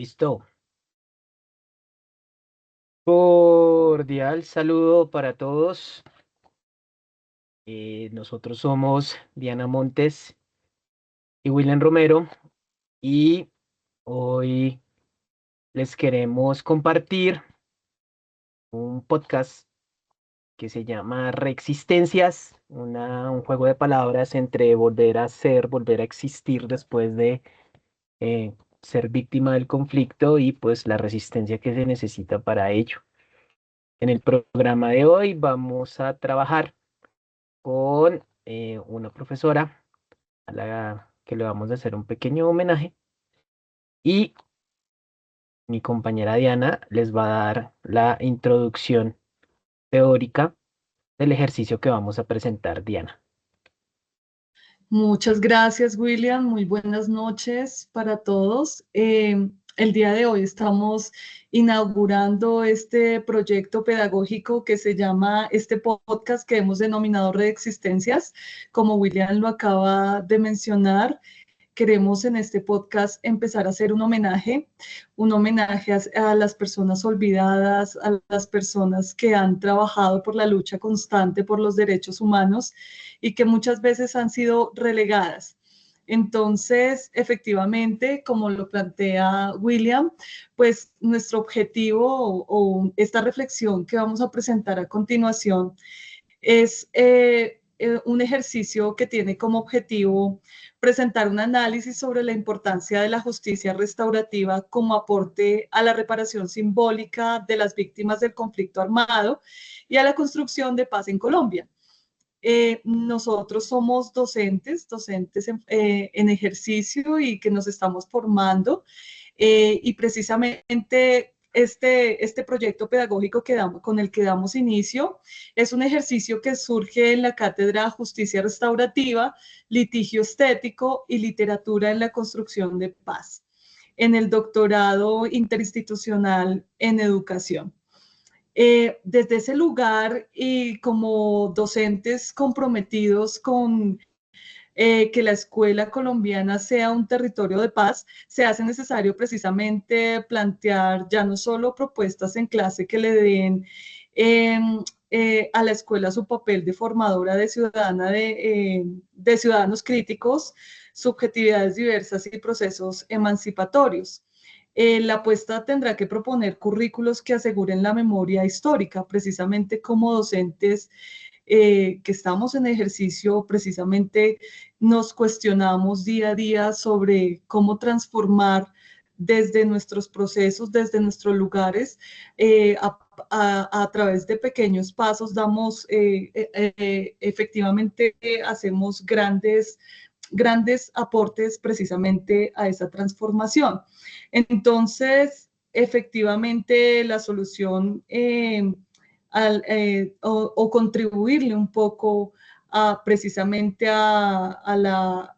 Listo. Cordial saludo para todos. Nosotros somos Diana Montes y William Romero y hoy les queremos compartir un podcast que se llama Reexistencias, un juego de palabras entre volver a ser, volver a existir después de ser víctima del conflicto y pues la resistencia que se necesita para ello. En el programa de hoy vamos a trabajar con una profesora a la que le vamos a hacer un pequeño homenaje y mi compañera Diana les va a dar la introducción teórica del ejercicio que vamos a presentar, Diana. Muchas gracias, William. Muy buenas noches para todos. El día de hoy estamos inaugurando este proyecto pedagógico que se llama este podcast que hemos denominado Reexistencias. Como William lo acaba de mencionar, queremos en este podcast empezar a hacer un homenaje a las personas olvidadas, a las personas que han trabajado por la lucha constante por los derechos humanos y que muchas veces han sido relegadas. Entonces, efectivamente, como lo plantea William, pues nuestro objetivo o esta reflexión que vamos a presentar a continuación es un ejercicio que tiene como objetivo presentar un análisis sobre la importancia de la justicia restaurativa como aporte a la reparación simbólica de las víctimas del conflicto armado y a la construcción de paz en Colombia. Nosotros somos docentes en ejercicio y que nos estamos formando y precisamente este proyecto pedagógico con el que damos inicio es un ejercicio que surge en la Cátedra Justicia Restaurativa, Litigio Estético y Literatura en la Construcción de Paz, en el doctorado interinstitucional en educación. Desde ese lugar y como docentes comprometidos con que la escuela colombiana sea un territorio de paz, se hace necesario precisamente plantear ya no solo propuestas en clase que le den eh, a la escuela su papel de formadora de ciudadanos críticos, subjetividades diversas y procesos emancipatorios. La apuesta tendrá que proponer currículos que aseguren la memoria histórica, precisamente como docentes que estamos en ejercicio, precisamente nos cuestionamos día a día sobre cómo transformar desde nuestros procesos, desde nuestros lugares, a través de pequeños pasos efectivamente hacemos grandes aportes precisamente a esa transformación. Entonces, efectivamente, la solución o contribuirle un poco precisamente al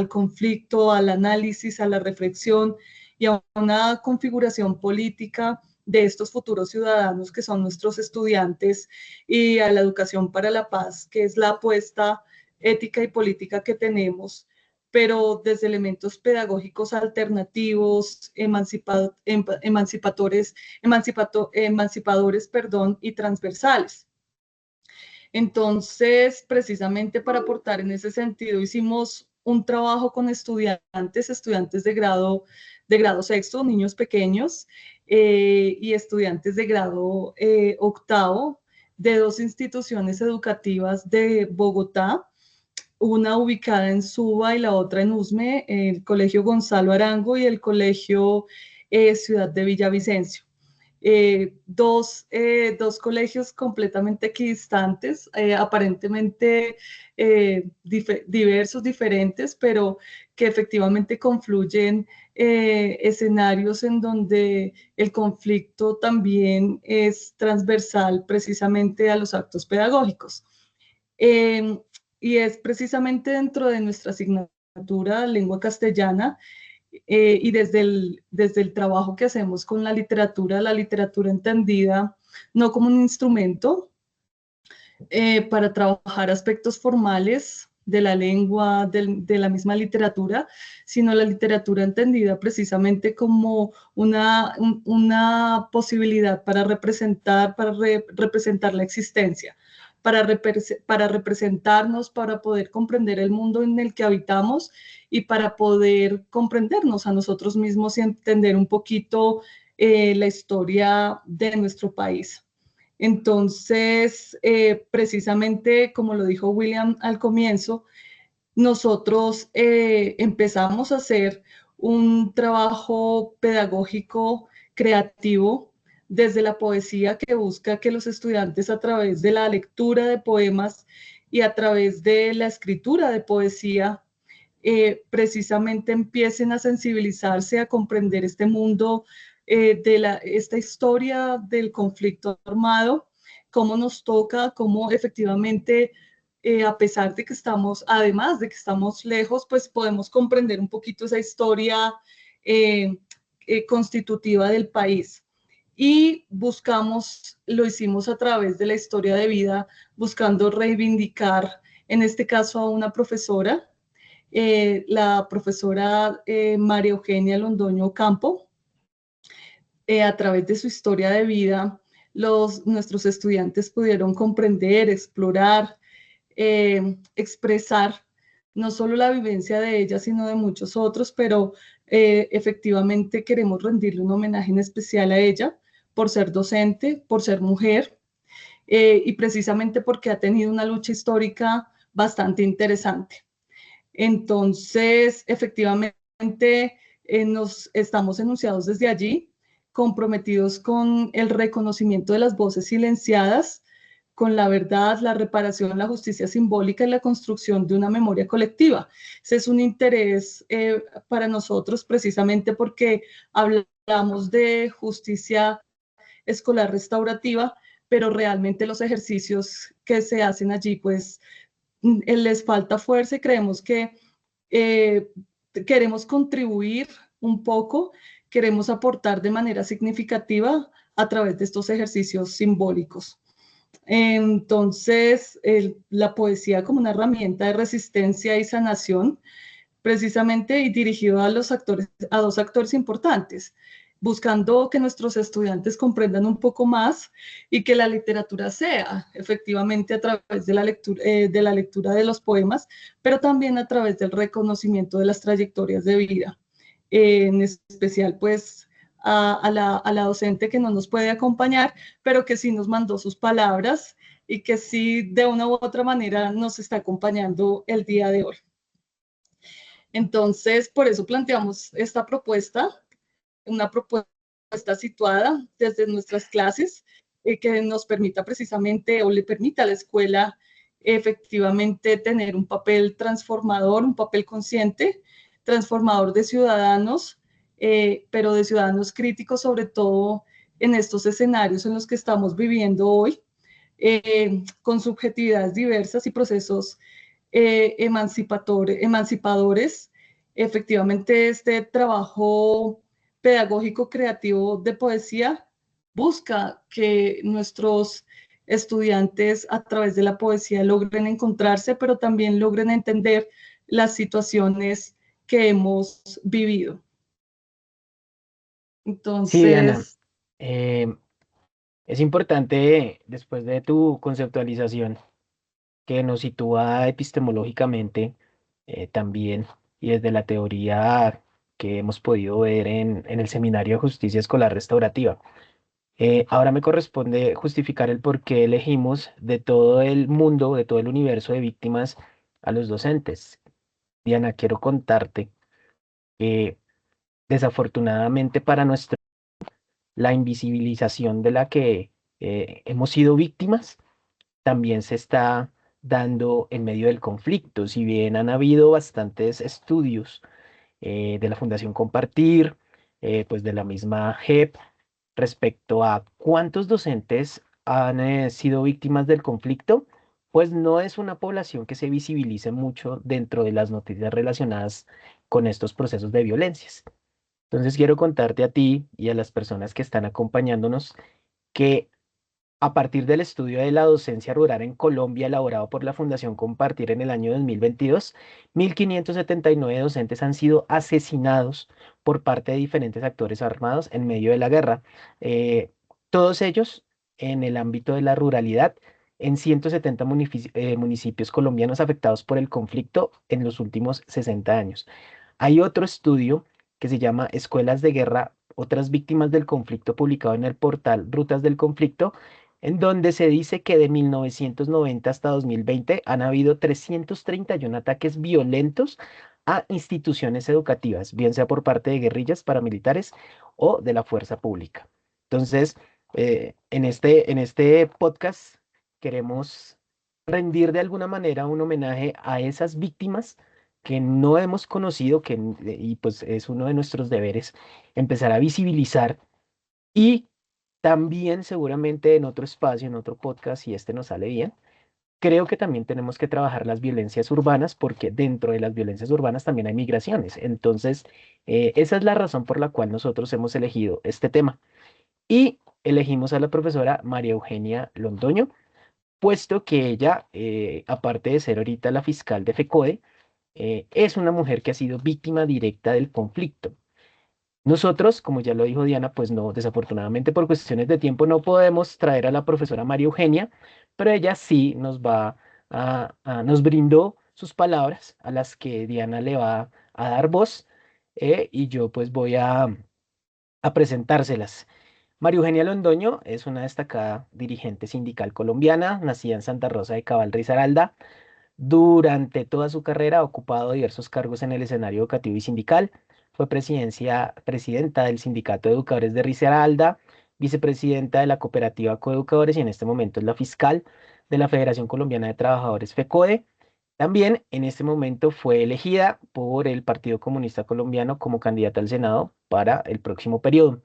conflicto, al análisis, a la reflexión y a una configuración política de estos futuros ciudadanos que son nuestros estudiantes y a la educación para la paz, que es la apuesta ética y política que tenemos, pero desde elementos pedagógicos alternativos, emancipadores, perdón, y transversales. Entonces, precisamente para aportar en ese sentido, hicimos un trabajo con estudiantes de grado sexto, niños pequeños, y estudiantes de grado octavo de dos instituciones educativas de Bogotá, una ubicada en Suba y la otra en Usme, el Colegio Gonzalo Arango y el Colegio Ciudad de Villavicencio. Dos colegios completamente equidistantes, aparentemente diversos, diferentes, pero que efectivamente confluyen escenarios en donde el conflicto también es transversal precisamente a los actos pedagógicos. Eh, y es precisamente dentro de nuestra asignatura lengua castellana y desde el trabajo que hacemos con la literatura entendida no como un instrumento para trabajar aspectos formales de la lengua, de la misma literatura, sino la literatura entendida precisamente como una posibilidad para representar, representar la existencia, para representarnos, para poder comprender el mundo en el que habitamos y para poder comprendernos a nosotros mismos y entender un poquito la historia de nuestro país. Entonces, precisamente como lo dijo William al comienzo, nosotros empezamos a hacer un trabajo pedagógico creativo desde la poesía que busca que los estudiantes a través de la lectura de poemas y a través de la escritura de poesía precisamente empiecen a sensibilizarse, a comprender este mundo esta historia del conflicto armado, cómo nos toca, cómo efectivamente, a pesar de que estamos, además de que estamos lejos, pues podemos comprender un poquito esa historia eh, constitutiva del país. Y buscamos, lo hicimos a través de la historia de vida, buscando reivindicar, en este caso, a una profesora, la profesora María Eugenia Londoño Campo, a través de su historia de vida, nuestros estudiantes pudieron comprender, explorar, expresar no solo la vivencia de ella, sino de muchos otros, pero efectivamente queremos rendirle un homenaje en especial a ella por ser docente, por ser mujer y precisamente porque ha tenido una lucha histórica bastante interesante. Entonces, efectivamente, nos estamos enunciados desde allí, comprometidos con el reconocimiento de las voces silenciadas, con la verdad, la reparación, la justicia simbólica y la construcción de una memoria colectiva. Ese es un interés para nosotros precisamente porque hablamos de justicia escolar restaurativa, pero realmente los ejercicios que se hacen allí, pues les falta fuerza y creemos que eh, queremos contribuir un poco, queremos aportar de manera significativa a través de estos ejercicios simbólicos. Entonces, la poesía como una herramienta de resistencia y sanación, precisamente y dirigido a los actores, a dos actores importantes, buscando que nuestros estudiantes comprendan un poco más y que la literatura sea efectivamente a través de la lectura de los poemas, pero también a través del reconocimiento de las trayectorias de vida. En especial, pues, a la docente que no nos puede acompañar, pero que sí nos mandó sus palabras y que sí de una u otra manera nos está acompañando el día de hoy. Entonces, por eso planteamos esta propuesta, una propuesta situada desde nuestras clases que nos permita precisamente o le permita a la escuela efectivamente tener un papel transformador, un papel consciente, transformador de ciudadanos, pero de ciudadanos críticos, sobre todo en estos escenarios en los que estamos viviendo hoy, con subjetividades diversas y procesos emancipadores. Efectivamente, este trabajo pedagógico creativo de poesía busca que nuestros estudiantes a través de la poesía logren encontrarse, pero también logren entender las situaciones que hemos vivido. Sí, Diana, Entonces, eh, es importante, después de tu conceptualización, que nos sitúa epistemológicamente también y desde la teoría que hemos podido ver en el Seminario de Justicia Escolar Restaurativa. Ahora me corresponde justificar el por qué elegimos de todo el mundo, de todo el universo de víctimas a los docentes. Diana, quiero contarte que desafortunadamente para nuestra la invisibilización de la que hemos sido víctimas también se está dando en medio del conflicto. Si bien han habido bastantes estudios de la Fundación Compartir, pues de la misma JEP, respecto a cuántos docentes han sido víctimas del conflicto, pues no es una población que se visibilice mucho dentro de las noticias relacionadas con estos procesos de violencias. Entonces quiero contarte a ti y a las personas que están acompañándonos que A partir del estudio de la docencia rural en Colombia elaborado por la Fundación Compartir en el año 2022, 1.579 docentes han sido asesinados por parte de diferentes actores armados en medio de la guerra. Eh, todos ellos en el ámbito de la ruralidad, en 170 municipios colombianos afectados por el conflicto en los últimos 60 años. Hay otro estudio que se llama Escuelas de Guerra, otras víctimas del conflicto, publicado en el portal Rutas del Conflicto, en donde se dice que de 1990 hasta 2020 han habido 331 ataques violentos a instituciones educativas, bien sea por parte de guerrillas, paramilitares o de la fuerza pública. Entonces, en este podcast queremos rendir de alguna manera un homenaje a esas víctimas que no hemos conocido, y pues es uno de nuestros deberes empezar a visibilizar, y también seguramente en otro espacio, en otro podcast, si este nos sale bien, creo que también tenemos que trabajar las violencias urbanas, porque dentro de las violencias urbanas también hay migraciones. Entonces, esa es la razón por la cual nosotros hemos elegido este tema. Y elegimos a la profesora María Eugenia Londoño, puesto que ella, aparte de ser ahorita la fiscal de FECODE, es una mujer que ha sido víctima directa del conflicto. Nosotros, como ya lo dijo Diana, pues no, desafortunadamente por cuestiones de tiempo no podemos traer a la profesora María Eugenia, pero ella sí nos brindó sus palabras a las que Diana le va a dar voz, y yo pues voy a presentárselas. María Eugenia Londoño es una destacada dirigente sindical colombiana, nacida en Santa Rosa de Cabal, Risaralda. Durante toda su carrera ha ocupado diversos cargos en el escenario educativo y sindical. Fue presidenta del Sindicato de Educadores de Risaralda, vicepresidenta de la Cooperativa Coeducadores, y en este momento es la fiscal de la Federación Colombiana de Trabajadores FECODE. También en este momento fue elegida por el Partido Comunista Colombiano como candidata al Senado para el próximo periodo.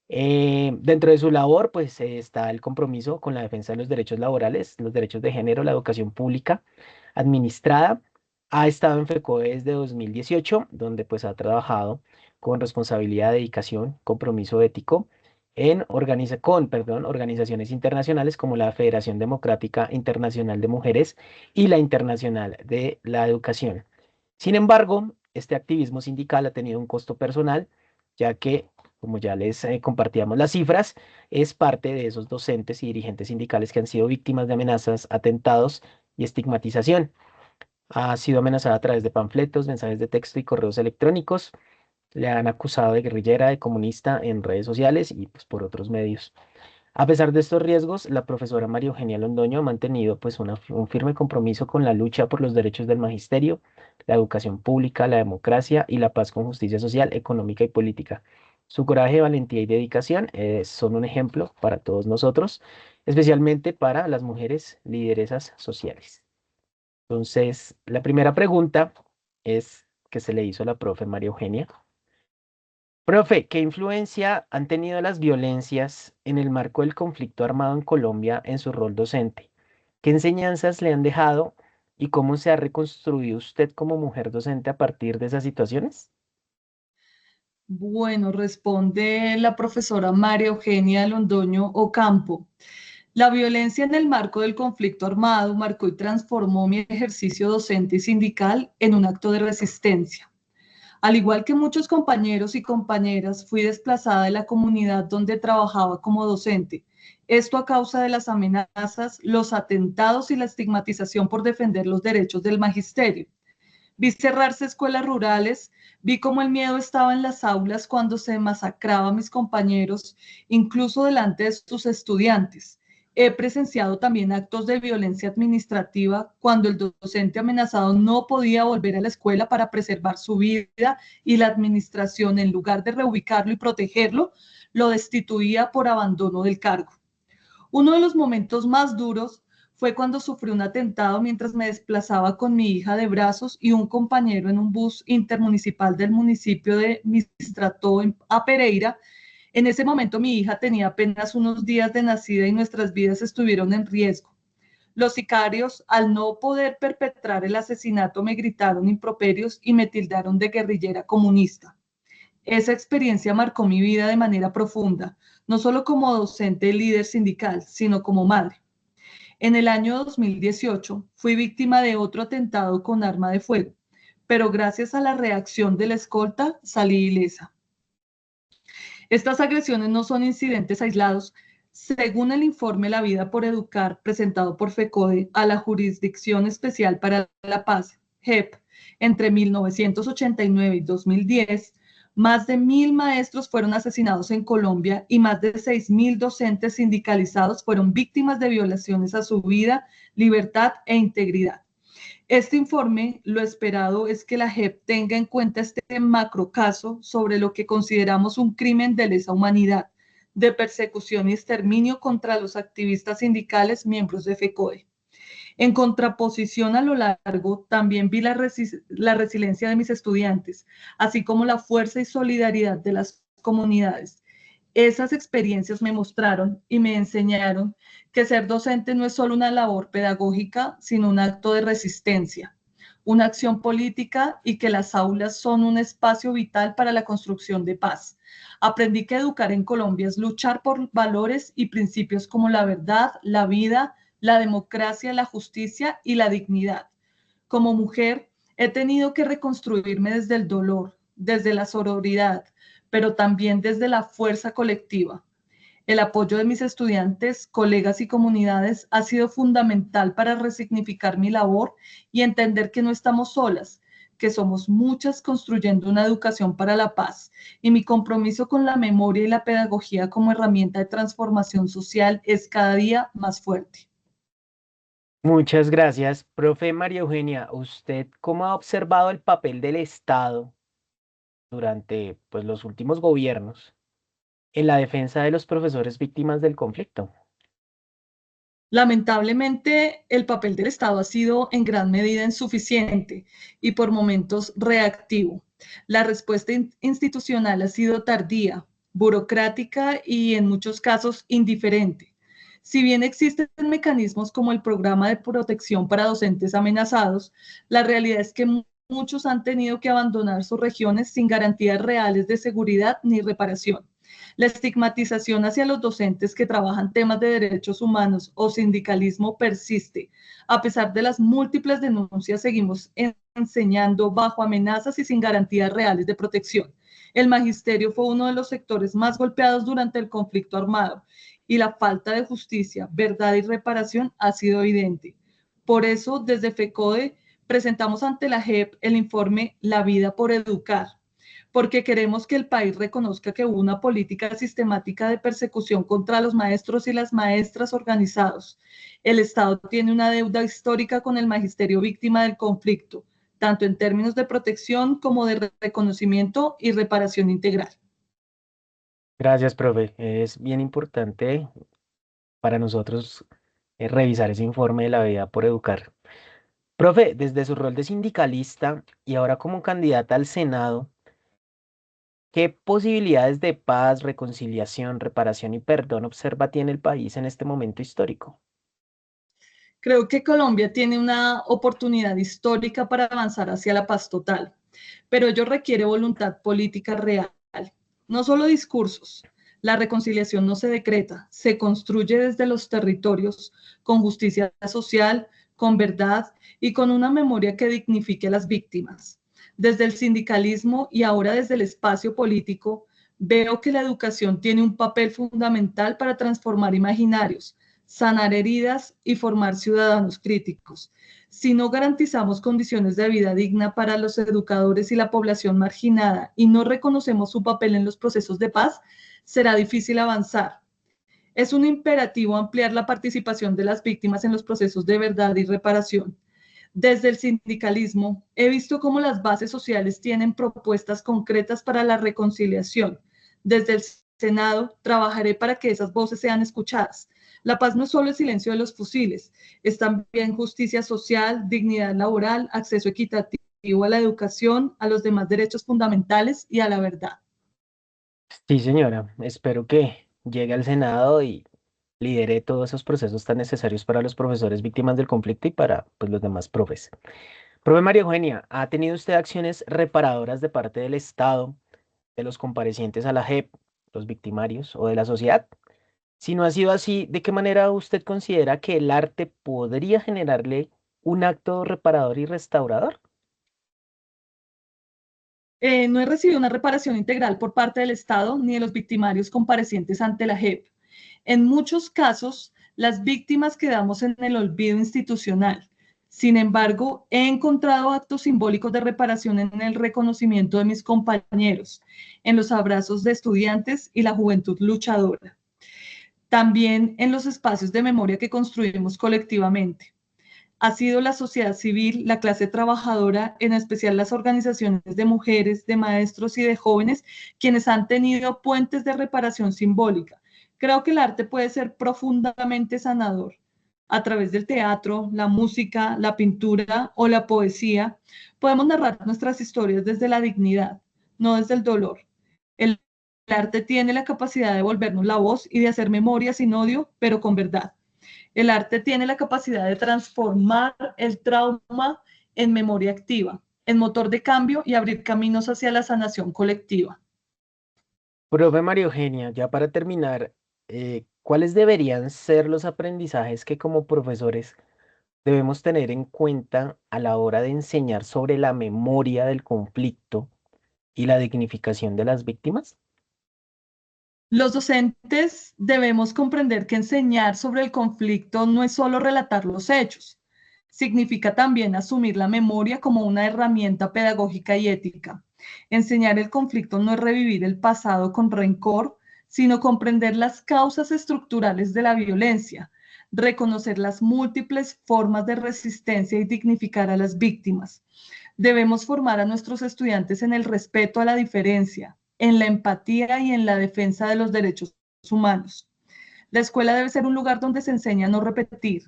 Dentro de su labor, pues está el compromiso con la defensa de los derechos laborales, los derechos de género, la educación pública administrada. Ha estado en FECODE desde 2018, donde pues ha trabajado con responsabilidad, dedicación, compromiso ético organizaciones internacionales como la Federación Democrática Internacional de Mujeres y la Internacional de la Educación. Sin embargo, este activismo sindical ha tenido un costo personal, ya que, como ya les compartíamos las cifras, es parte de esos docentes y dirigentes sindicales que han sido víctimas de amenazas, atentados y estigmatización. Ha sido amenazada a través de panfletos, mensajes de texto y correos electrónicos. Le han acusado de guerrillera, de comunista en redes sociales y pues por otros medios. A pesar de estos riesgos, la profesora María Eugenia Londoño ha mantenido pues un firme compromiso con la lucha por los derechos del magisterio, la educación pública, la democracia y la paz con justicia social, económica y política. Su coraje, valentía y dedicación son un ejemplo para todos nosotros, especialmente para las mujeres lideresas sociales. Entonces, la primera pregunta es que se le hizo a la profe María Eugenia. Profe, ¿qué influencia han tenido las violencias en el marco del conflicto armado en Colombia en su rol docente? ¿Qué enseñanzas le han dejado y cómo se ha reconstruido usted como mujer docente a partir de esas situaciones? Bueno, responde la profesora María Eugenia Londoño Ocampo. La violencia en el marco del conflicto armado marcó y transformó mi ejercicio docente y sindical en un acto de resistencia. Al igual que muchos compañeros y compañeras, fui desplazada de la comunidad donde trabajaba como docente. Esto a causa de las amenazas, los atentados y la estigmatización por defender los derechos del magisterio. Vi cerrarse escuelas rurales, vi cómo el miedo estaba en las aulas cuando se masacraba a mis compañeros, incluso delante de sus estudiantes. He presenciado también actos de violencia administrativa cuando el docente amenazado no podía volver a la escuela para preservar su vida y la administración, en lugar de reubicarlo y protegerlo, lo destituía por abandono del cargo. Uno de los momentos más duros fue cuando sufrí un atentado mientras me desplazaba con mi hija de brazos y un compañero en un bus intermunicipal del municipio de Mistrató a Pereira. En ese momento mi hija tenía apenas unos días de nacida y nuestras vidas estuvieron en riesgo. Los sicarios, al no poder perpetrar el asesinato, me gritaron improperios y me tildaron de guerrillera comunista. Esa experiencia marcó mi vida de manera profunda. no solo como docente líder sindical, sino como madre. En el año 2018 fui víctima de otro atentado con arma de fuego, pero gracias a la reacción de la escolta salí ilesa. Estas agresiones no son incidentes aislados. Según el informe La Vida por Educar presentado por FECODE a la Jurisdicción Especial para la Paz, JEP, entre 1989 y 2010, más de 1.000 maestros fueron asesinados en Colombia y más de 6.000 docentes sindicalizados fueron víctimas de violaciones a su vida, libertad e integridad. Este informe, lo esperado es que la JEP tenga en cuenta este macrocaso sobre lo que consideramos un crimen de lesa humanidad, de persecución y exterminio contra los activistas sindicales miembros de FECODE. En contraposición a lo largo, también vi la resiliencia de mis estudiantes, así como la fuerza y solidaridad de las comunidades. Esas experiencias me mostraron y me enseñaron que ser docente no es solo una labor pedagógica, sino un acto de resistencia, una acción política y que las aulas son un espacio vital para la construcción de paz. Aprendí que educar en Colombia es luchar por valores y principios como la verdad, la vida, la democracia, la justicia y la dignidad. Como mujer, he tenido que reconstruirme desde el dolor, desde la sororidad, pero también desde la fuerza colectiva. El apoyo de mis estudiantes, colegas y comunidades ha sido fundamental para resignificar mi labor y entender que no estamos solas, que somos muchas construyendo una educación para la paz. Y mi compromiso con la memoria y la pedagogía como herramienta de transformación social es cada día más fuerte. Muchas gracias, profe María Eugenia. ¿Usted cómo ha observado el papel del Estado durante, pues, los últimos gobiernos en la defensa de los profesores víctimas del conflicto? Lamentablemente, el papel del Estado ha sido en gran medida insuficiente y por momentos reactivo. La respuesta institucional ha sido tardía, burocrática y en muchos casos indiferente. Si bien existen mecanismos como el programa de protección para docentes amenazados, la realidad es que muchos han tenido que abandonar sus regiones sin garantías reales de seguridad ni reparación. La estigmatización hacia los docentes que trabajan temas de derechos humanos o sindicalismo persiste. A pesar de las múltiples denuncias, seguimos enseñando bajo amenazas y sin garantías reales de protección. El magisterio fue uno de los sectores más golpeados durante el conflicto armado y la falta de justicia, verdad y reparación ha sido evidente. Por eso, desde FECODE presentamos ante la JEP el informe La vida por educar, porque queremos que el país reconozca que hubo una política sistemática de persecución contra los maestros y las maestras organizados. El Estado tiene una deuda histórica con el magisterio víctima del conflicto, tanto en términos de protección como de reconocimiento y reparación integral. Gracias, profe. Es bien importante para nosotros revisar ese informe de la vida por educar. Profe, desde su rol de sindicalista y ahora como candidata al Senado, ¿qué posibilidades de paz, reconciliación, reparación y perdón observa tiene el país en este momento histórico? Creo que Colombia tiene una oportunidad histórica para avanzar hacia la paz total, pero ello requiere voluntad política real, no solo discursos. La reconciliación no se decreta, se construye desde los territorios con justicia social, con verdad y con una memoria que dignifique a las víctimas. Desde el sindicalismo y ahora desde el espacio político, veo que la educación tiene un papel fundamental para transformar imaginarios, sanar heridas y formar ciudadanos críticos. Si no garantizamos condiciones de vida digna para los educadores y la población marginada y no reconocemos su papel en los procesos de paz, será difícil avanzar. Es un imperativo ampliar la participación de las víctimas en los procesos de verdad y reparación. Desde el sindicalismo, he visto cómo las bases sociales tienen propuestas concretas para la reconciliación. Desde el Senado, trabajaré para que esas voces sean escuchadas. La paz no es solo el silencio de los fusiles, es también justicia social, dignidad laboral, acceso equitativo a la educación, a los demás derechos fundamentales y a la verdad. Sí, señora. Espero que llegue al Senado y lidere todos esos procesos tan necesarios para los profesores víctimas del conflicto y para, pues, los demás profes. Profe María Eugenia, ¿ha tenido usted acciones reparadoras de parte del Estado, de los comparecientes a la JEP? los victimarios o de la sociedad? Si no ha sido así, ¿de qué manera usted considera que el arte podría generarle un acto reparador y restaurador? No he recibido una reparación integral por parte del Estado ni de los victimarios comparecientes ante la JEP. En muchos casos, las víctimas quedamos en el olvido institucional. Sin embargo, he encontrado actos simbólicos de reparación en el reconocimiento de mis compañeros, en los abrazos de estudiantes y la juventud luchadora. También en los espacios de memoria que construimos colectivamente. Ha sido la sociedad civil, la clase trabajadora, en especial las organizaciones de mujeres, de maestros y de jóvenes, quienes han tenido puentes de reparación simbólica. Creo que el arte puede ser profundamente sanador. A través del teatro, la música, la pintura o la poesía, podemos narrar nuestras historias desde la dignidad, no desde el dolor. El arte tiene la capacidad de volvernos la voz y de hacer memoria sin odio, pero con verdad. El arte tiene la capacidad de transformar el trauma en memoria activa, en motor de cambio y abrir caminos hacia la sanación colectiva. Profe María Eugenia, ya para terminar, ¿cuáles deberían ser los aprendizajes que como profesores debemos tener en cuenta a la hora de enseñar sobre la memoria del conflicto y la dignificación de las víctimas? Los docentes debemos comprender que enseñar sobre el conflicto no es solo relatar los hechos, significa también asumir la memoria como una herramienta pedagógica y ética. Enseñar el conflicto no es revivir el pasado con rencor, sino comprender las causas estructurales de la violencia, reconocer las múltiples formas de resistencia y dignificar a las víctimas. Debemos formar a nuestros estudiantes en el respeto a la diferencia, en la empatía y en la defensa de los derechos humanos. La escuela debe ser un lugar donde se enseña a no repetir,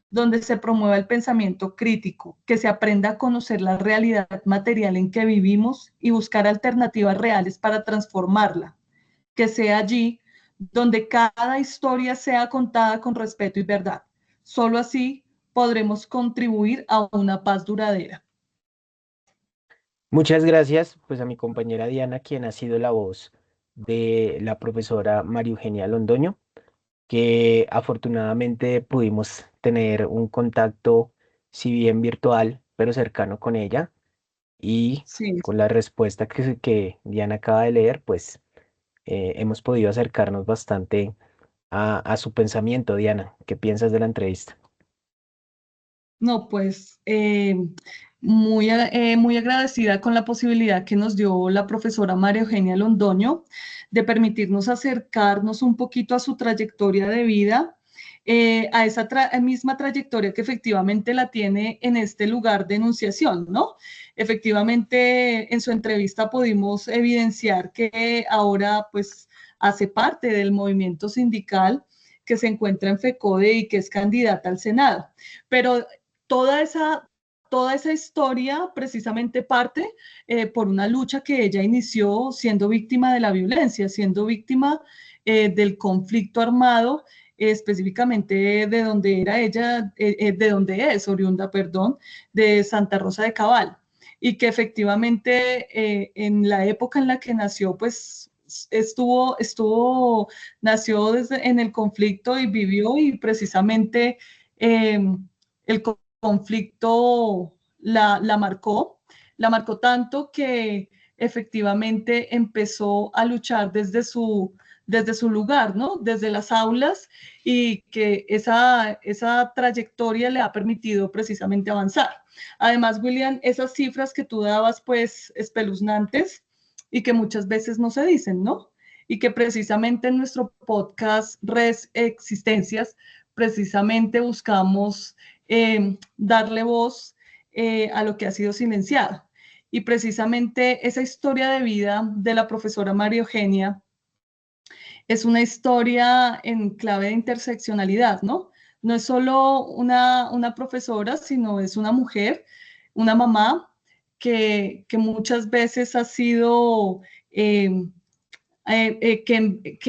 donde se promueva el pensamiento crítico, que se aprenda a conocer la realidad material en que vivimos y buscar alternativas reales para transformarla, que sea allí donde cada historia sea contada con respeto y verdad. Solo así podremos contribuir a una paz duradera. Muchas gracias, pues a mi compañera Diana, quien ha sido la voz de la profesora María Eugenia Londoño, que afortunadamente pudimos tener un contacto, si bien virtual, pero cercano con ella, y Sí, con la respuesta que Diana acaba de leer, pues hemos podido acercarnos bastante a su pensamiento. Diana, ¿qué piensas de la entrevista? no, pues muy agradecida con la posibilidad que nos dio la profesora María Eugenia Londoño de permitirnos acercarnos un poquito a su trayectoria de vida, a esa misma trayectoria que efectivamente la tiene en este lugar de enunciación, ¿no? Efectivamente, en su entrevista pudimos evidenciar que ahora pues hace parte del movimiento sindical que se encuentra en FECODE y que es candidata al Senado. Pero toda esa, toda esa historia precisamente parte por una lucha que ella inició siendo víctima de la violencia, siendo víctima del conflicto armado, específicamente de donde era ella, de donde es oriunda, perdón, de Santa Rosa de Cabal. Y que efectivamente en la época en la que nació, pues nació desde, en el conflicto y vivió y precisamente el conflicto la marcó tanto que efectivamente empezó a luchar desde su lugar, ¿no? Desde las aulas y que esa trayectoria le ha permitido precisamente avanzar. Además, William, esas cifras que tú dabas, pues espeluznantes y que muchas veces no se dicen, ¿no? Y que precisamente en nuestro podcast Res Existencias, precisamente buscamos darle voz a lo que ha sido silenciado. Y precisamente esa historia de vida de la profesora María Eugenia es una historia en clave de interseccionalidad, ¿no? No es solo una profesora, sino es una mujer, una mamá que muchas veces ha sido que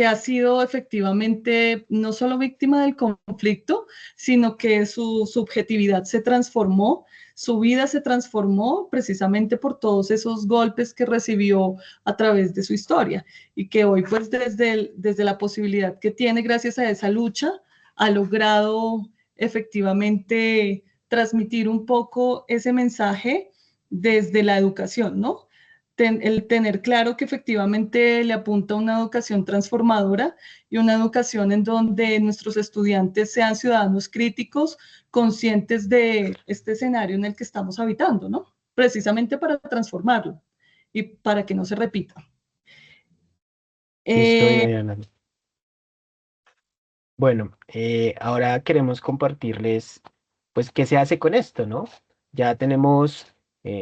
ha sido efectivamente no solo víctima del conflicto, sino que su subjetividad se transformó, su vida se transformó precisamente por todos esos golpes que recibió a través de su historia y que hoy pues desde la posibilidad que tiene gracias a esa lucha ha logrado efectivamente transmitir un poco ese mensaje desde la educación, ¿no? El tener claro que efectivamente le apunta a una educación transformadora y una educación en donde nuestros estudiantes sean ciudadanos críticos, conscientes de este escenario en el que estamos habitando, ¿no? Precisamente para transformarlo y para que no se repita. Listo, Eh, Diana. Bueno, ahora queremos compartirles, pues, qué se hace con esto, ¿no? Ya tenemos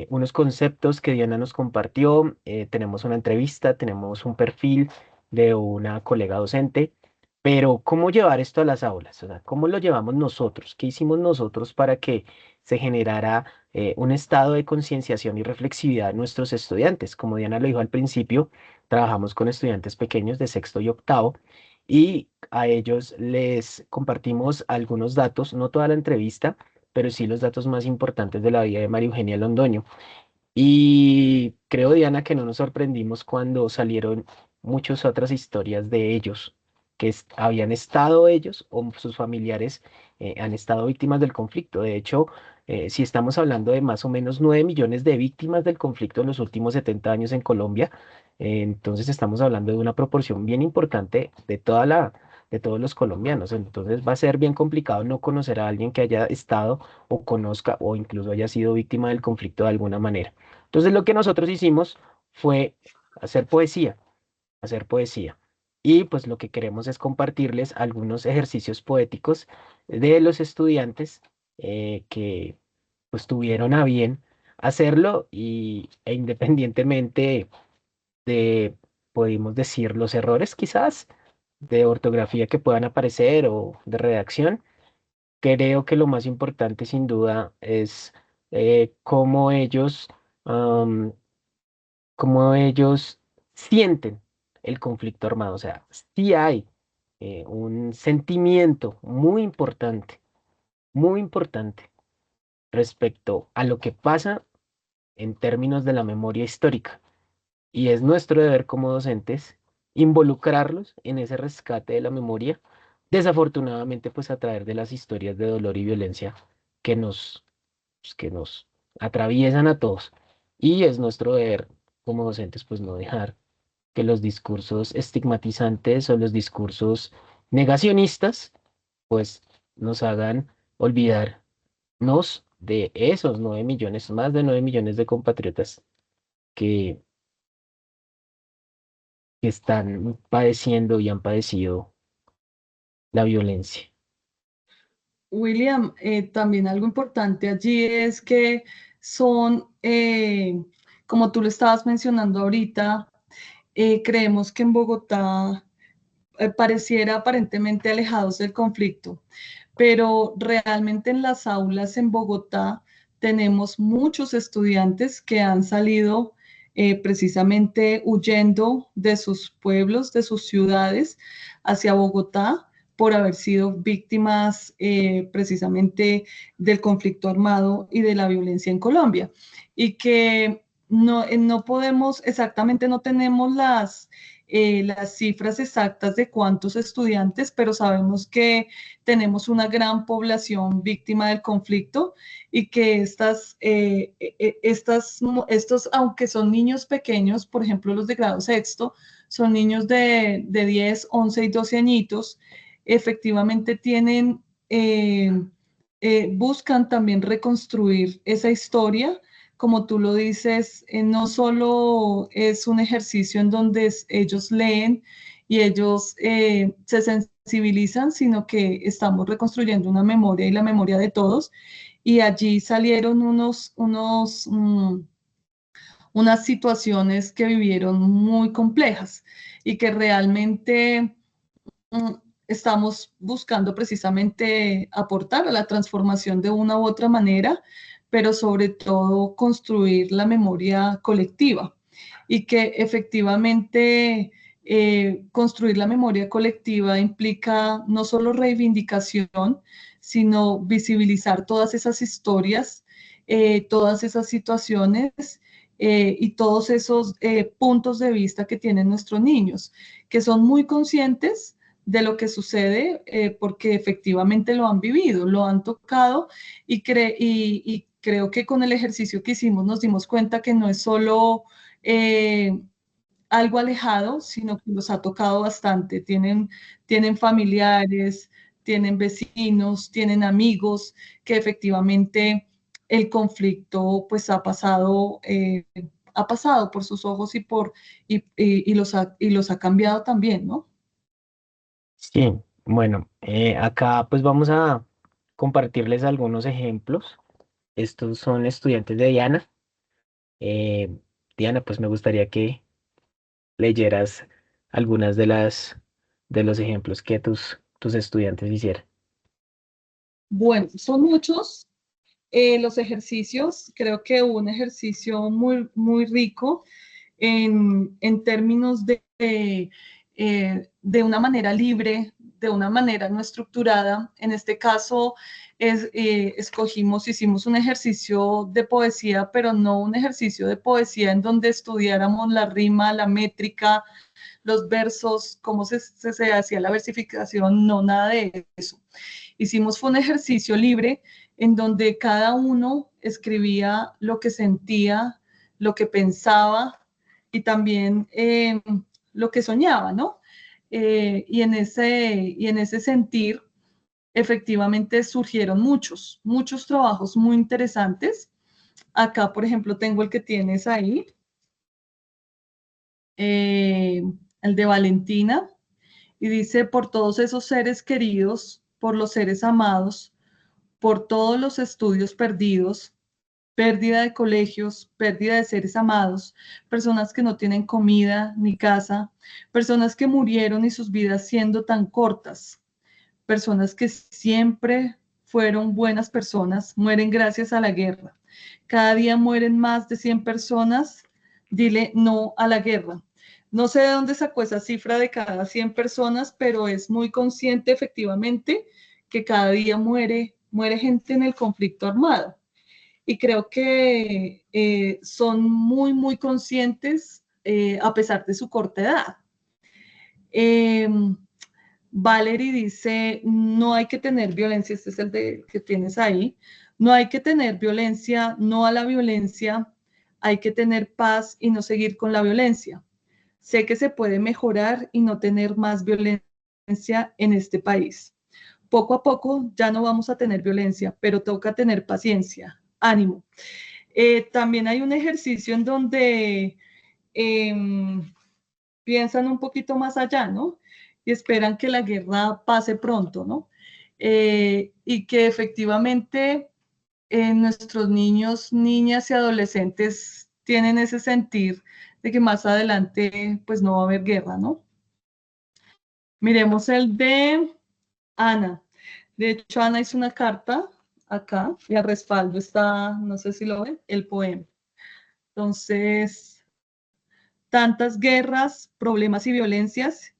unos conceptos que Diana nos compartió, tenemos una entrevista, tenemos un perfil de una colega docente, pero ¿cómo llevar esto a las aulas? O sea, ¿cómo lo llevamos nosotros? ¿Qué hicimos nosotros para que se generara un estado de concienciación y reflexividad en nuestros estudiantes? Como Diana lo dijo al principio, trabajamos con estudiantes pequeños de sexto y octavo y a ellos les compartimos algunos datos, no toda la entrevista, pero sí los datos más importantes de la vida de María Eugenia Londoño. Y creo, Diana, que no nos sorprendimos cuando salieron muchas otras historias de ellos, que habían estado ellos o sus familiares han estado víctimas del conflicto. De hecho, si estamos hablando de más o menos 9 millones de víctimas del conflicto en los últimos 70 años en Colombia, entonces estamos hablando de una proporción bien importante de todos los colombianos. Entonces va a ser bien complicado no conocer a alguien que haya estado o conozca o incluso haya sido víctima del conflicto de alguna manera. Entonces lo que nosotros hicimos fue hacer poesía, hacer poesía. Y pues lo que queremos es compartirles algunos ejercicios poéticos de los estudiantes que pues tuvieron a bien hacerlo e independientemente de, podemos decir, los errores quizás de ortografía que puedan aparecer o de redacción, creo que lo más importante sin duda es cómo cómo ellos sienten el conflicto armado. O sea, sí hay un sentimiento muy importante respecto a lo que pasa en términos de la memoria histórica. Y es nuestro deber como docentes involucrarlos en ese rescate de la memoria, desafortunadamente pues a través de las historias de dolor y violencia que que nos atraviesan a todos. Y es nuestro deber como docentes pues no dejar que los discursos estigmatizantes o los discursos negacionistas pues nos hagan olvidarnos de esos 9 millones, más de 9 millones de compatriotas que, que están padeciendo y han padecido la violencia. William, también algo importante allí es que son, como tú lo estabas mencionando ahorita, creemos que en Bogotá pareciera aparentemente alejados del conflicto, pero realmente en las aulas en Bogotá tenemos muchos estudiantes que han salido precisamente huyendo de sus pueblos, de sus ciudades, hacia Bogotá por haber sido víctimas precisamente del conflicto armado y de la violencia en Colombia. Y que no podemos, exactamente no tenemos las cifras exactas de cuántos estudiantes, pero sabemos que tenemos una gran población víctima del conflicto y que estos, aunque son niños pequeños, por ejemplo los de grado sexto, son niños de 10, 11 y 12 añitos, efectivamente buscan también reconstruir esa historia. Como tú lo dices, no solo es un ejercicio en donde ellos leen y ellos se sensibilizan, sino que estamos reconstruyendo una memoria y la memoria de todos. Y allí salieron unas situaciones que vivieron muy complejas y que realmente mm, estamos buscando precisamente aportar a la transformación de una u otra manera, pero sobre todo construir la memoria colectiva y que efectivamente construir la memoria colectiva implica no solo reivindicación, sino visibilizar todas esas historias todas esas situaciones y todos esos puntos de vista que tienen nuestros niños, que son muy conscientes de lo que sucede porque efectivamente lo han vivido, lo han tocado y creo que con el ejercicio que hicimos nos dimos cuenta que no es solo algo alejado, sino que los ha tocado bastante. Tienen familiares, tienen vecinos, tienen amigos que efectivamente el conflicto pues ha pasado por sus ojos y los ha cambiado también, ¿no? Sí, bueno, acá pues vamos a compartirles algunos ejemplos. Estos son estudiantes de Diana. Eh, Diana, pues me gustaría que leyeras algunas de los ejemplos que tus estudiantes hicieron. Bueno, son muchos los ejercicios. Creo que hubo un ejercicio muy rico en términos de una manera libre, de una manera no estructurada. En este caso, hicimos un ejercicio de poesía, pero no un ejercicio de poesía en donde estudiáramos la rima, la métrica, los versos, cómo se hacía la versificación, no, nada de eso. Fue un ejercicio libre en donde cada uno escribía lo que sentía, lo que pensaba y también lo que soñaba, ¿no? Y en ese sentir, efectivamente surgieron muchos trabajos muy interesantes. Acá, por ejemplo, tengo el que tienes ahí, eh, el de Valentina, y dice, por todos esos seres queridos, por los seres amados, por todos los estudios perdidos, pérdida de colegios, pérdida de seres amados, personas que no tienen comida ni casa, personas que murieron y sus vidas siendo tan cortas, personas que siempre fueron buenas personas, mueren gracias a la guerra. Cada día mueren más de 100 personas. Dile no a la guerra. No sé de dónde sacó esa cifra de cada 100 personas, pero es muy consciente efectivamente que cada día muere gente en el conflicto armado. Y creo que son muy conscientes a pesar de su corta edad. Eh, Valerie dice, no hay que tener violencia, este es el que tienes ahí, no hay que tener violencia, no a la violencia, hay que tener paz y no seguir con la violencia. Sé que se puede mejorar y no tener más violencia en este país. Poco a poco ya no vamos a tener violencia, pero toca tener paciencia, ánimo. También hay un ejercicio en donde eh, piensan un poquito más allá, ¿no? Y esperan que la guerra pase pronto, ¿no? Y que efectivamente nuestros niños, niñas y adolescentes tienen ese sentir de que más adelante pues no va a haber guerra, ¿no? Miremos el de Ana. De hecho, Ana hizo una carta acá y al respaldo está, no sé si lo ven, el poema. Entonces, tantas guerras, problemas y violencias,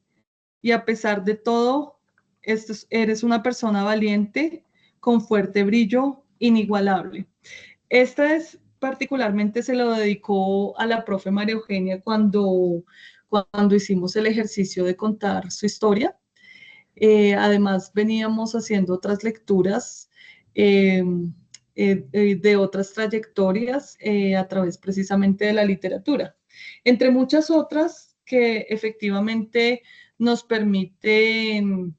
y a pesar de todo, eres una persona valiente, con fuerte brillo, inigualable. Esta es particularmente se lo dedicó a la profe María Eugenia cuando hicimos el ejercicio de contar su historia. Además, veníamos haciendo otras lecturas eh, de otras trayectorias a través precisamente de la literatura, entre muchas otras que efectivamente nos permiten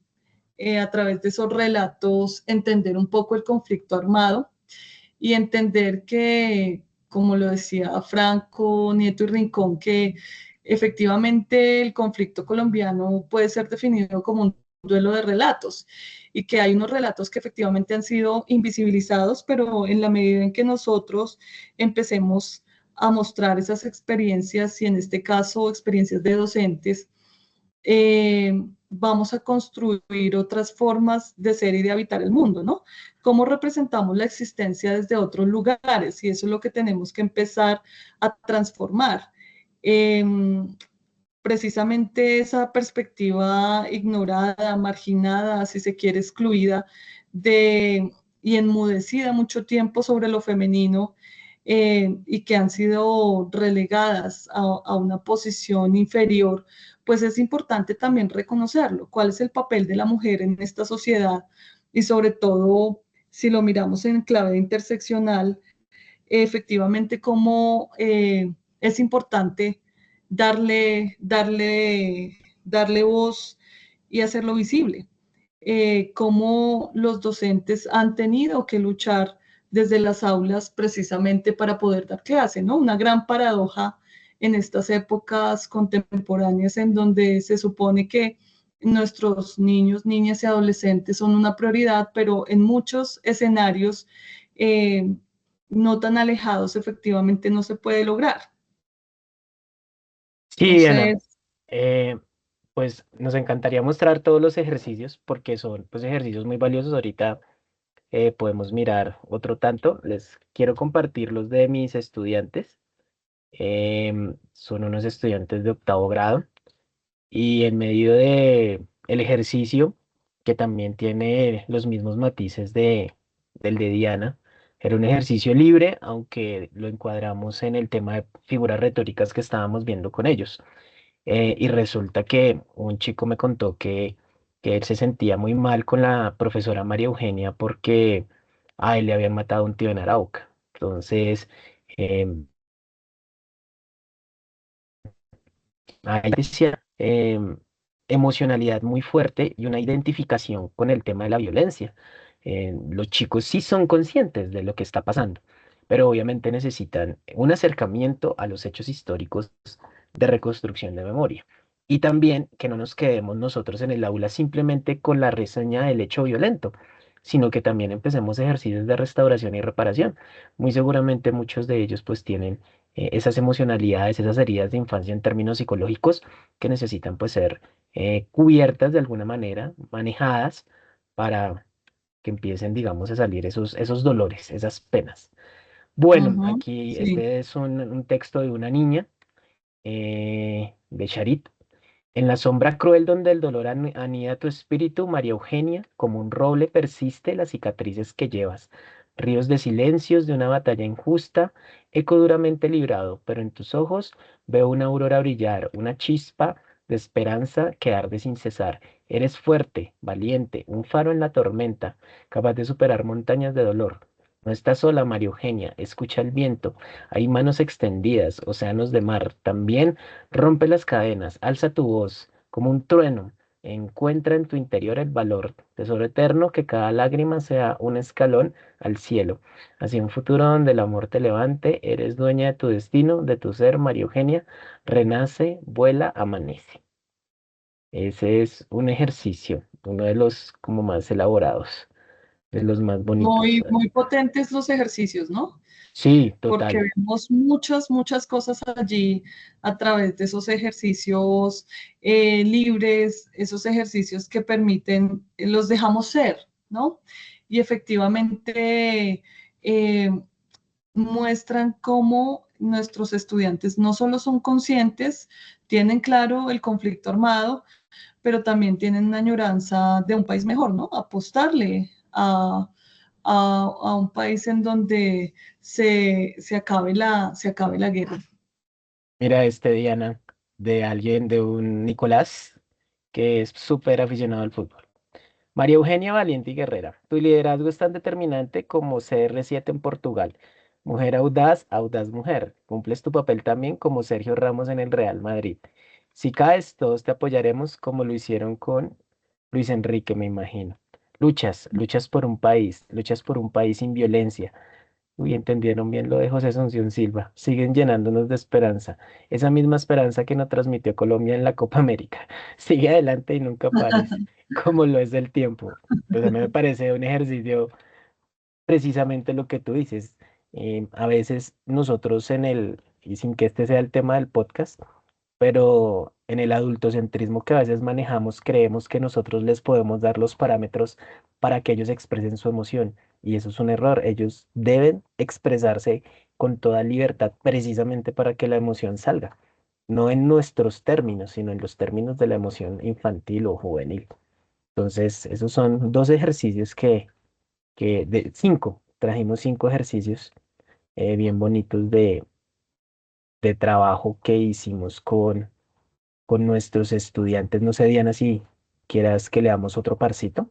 a través de esos relatos entender un poco el conflicto armado y entender que, como lo decía Franco, Nieto y Rincón, que efectivamente el conflicto colombiano puede ser definido como un duelo de relatos y que hay unos relatos que efectivamente han sido invisibilizados, pero en la medida en que nosotros empecemos a mostrar esas experiencias y en este caso experiencias de docentes, vamos a construir otras formas de ser y de habitar el mundo, ¿no? ¿Cómo representamos la existencia desde otros lugares? Y eso es lo que tenemos que empezar a transformar. Eh, Precisamente esa perspectiva ignorada, marginada, si se quiere, excluida de y enmudecida mucho tiempo sobre lo femenino y que han sido relegadas a una posición inferior, pues es importante también reconocerlo. ¿Cuál es el papel de la mujer en esta sociedad? Y sobre todo, si lo miramos en clave interseccional, efectivamente cómo es importante darle voz y hacerlo visible. Cómo los docentes han tenido que luchar desde las aulas precisamente para poder dar clase, ¿no? Una gran paradoja en estas épocas contemporáneas en donde se supone que nuestros niños, niñas y adolescentes son una prioridad, pero en muchos escenarios no tan alejados efectivamente no se puede lograr. Sí, Diana, Entonces, eh, pues nos encantaría mostrar todos los ejercicios porque son pues ejercicios muy valiosos. Ahorita podemos mirar otro tanto. Les quiero compartir los de mis estudiantes. Son unos estudiantes de octavo grado y en medio de el ejercicio, que también tiene los mismos matices del de Diana, era un ejercicio libre, aunque lo encuadramos en el tema de figuras retóricas que estábamos viendo con ellos. Y resulta que un chico me contó que él se sentía muy mal con la profesora María Eugenia porque a él le habían matado un tío en Arauca. Entonces, em, ahí decía emocionalidad muy fuerte y una identificación con el tema de la violencia. Los chicos sí son conscientes de lo que está pasando, pero obviamente necesitan un acercamiento a los hechos históricos de reconstrucción de memoria. Y también que no nos quedemos nosotros en el aula simplemente con la reseña del hecho violento, sino que también empecemos ejercicios de restauración y reparación. Muy seguramente muchos de ellos pues tienen esas emocionalidades, esas heridas de infancia en términos psicológicos que necesitan pues ser cubiertas de alguna manera, manejadas para que empiecen, digamos, a salir esos dolores, esas penas. Bueno, uh-huh, aquí sí. este es un texto de una niña, de Charit. En la sombra cruel donde el dolor anida tu espíritu, María Eugenia, como un roble persiste las cicatrices que llevas. Ríos de silencios de una batalla injusta, eco duramente librado, pero en tus ojos veo una aurora brillar, una chispa de esperanza que arde sin cesar. Eres fuerte, valiente, un faro en la tormenta, capaz de superar montañas de dolor. No estás sola, María Eugenia, escucha el viento. Hay manos extendidas, océanos de mar. También rompe las cadenas, alza tu voz como un trueno, encuentra en tu interior el valor, tesoro eterno, que cada lágrima sea un escalón al cielo. Hacia un futuro donde el amor te levante, eres dueña de tu destino, de tu ser, María Eugenia, renace, vuela, amanece. Ese es un ejercicio, uno de los como más elaborados, de los más bonitos. Muy, muy potentes los ejercicios, ¿no? Sí, Porque total. vemos muchas, muchas cosas allí a través de esos ejercicios libres, esos ejercicios que permiten, los dejamos ser, ¿no? Y efectivamente muestran cómo nuestros estudiantes no solo son conscientes, tienen claro el conflicto armado, pero también tienen una añoranza de un país mejor, ¿no? Apostarle a un país en donde se acabe la guerra. Mira este, Diana, de alguien, de un Nicolás, que es súper aficionado al fútbol. María Eugenia Valiente y Guerrera, tu liderazgo es tan determinante como CR7 en Portugal. Mujer audaz, audaz mujer. Cumples tu papel también como Sergio Ramos en el Real Madrid. Si caes, todos te apoyaremos como lo hicieron con Luis Enrique, me imagino. Luchas por un país sin violencia. Uy, entendieron bien lo de José Asunción Silva. Siguen llenándonos de esperanza. Esa misma esperanza que nos transmitió Colombia en la Copa América. Sigue adelante y nunca pares, como lo es el tiempo. Pues a mí me parece un ejercicio precisamente lo que tú dices. A veces nosotros y sin que este sea el tema del podcast, pero en el adultocentrismo que a veces manejamos, creemos que nosotros les podemos dar los parámetros para que ellos expresen su emoción. Y eso es un error. Ellos deben expresarse con toda libertad precisamente para que la emoción salga. No en nuestros términos, sino en los términos de la emoción infantil o juvenil. Entonces, esos son dos ejercicios de cinco, trajimos cinco ejercicios bien bonitos de trabajo que hicimos con nuestros estudiantes. No sé, Diana, si quieras que le damos otro parcito.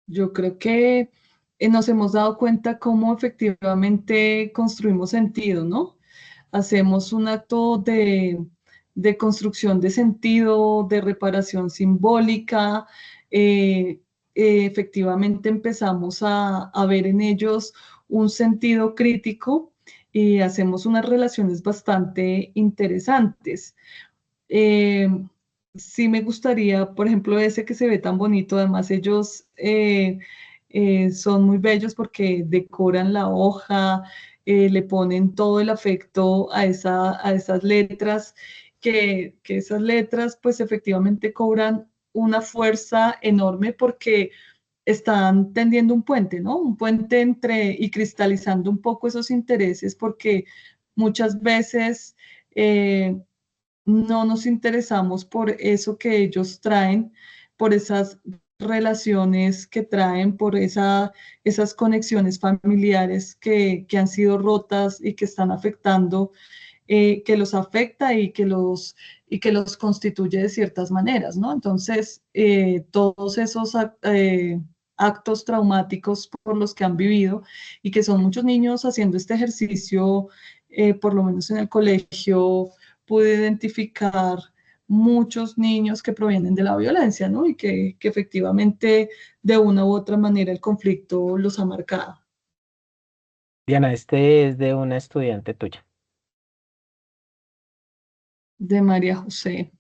Yo creo que nos hemos dado cuenta cómo efectivamente construimos sentido, ¿no? Hacemos un acto de construcción de sentido, de reparación simbólica. eh, Efectivamente empezamos a ver en ellos un sentido crítico y hacemos unas relaciones bastante interesantes. Eh, sí me gustaría, por ejemplo, ese que se ve tan bonito, además ellos son muy bellos porque decoran la hoja, le ponen todo el afecto a esas letras, que esas letras pues efectivamente cobran una fuerza enorme porque están tendiendo un puente, ¿no? Un puente entre y cristalizando un poco esos intereses porque muchas veces no nos interesamos por eso que ellos traen, por esas relaciones que traen, por esas conexiones familiares que han sido rotas y que están afectando, que los afecta y que los constituye de ciertas maneras, ¿no? Entonces, todos esos actos traumáticos por los que han vivido y que son muchos niños haciendo este ejercicio, por lo menos en el colegio, pude identificar muchos niños que provienen de la violencia, ¿no? Y que efectivamente de una u otra manera el conflicto los ha marcado. Diana, este es de una estudiante tuya. De María José.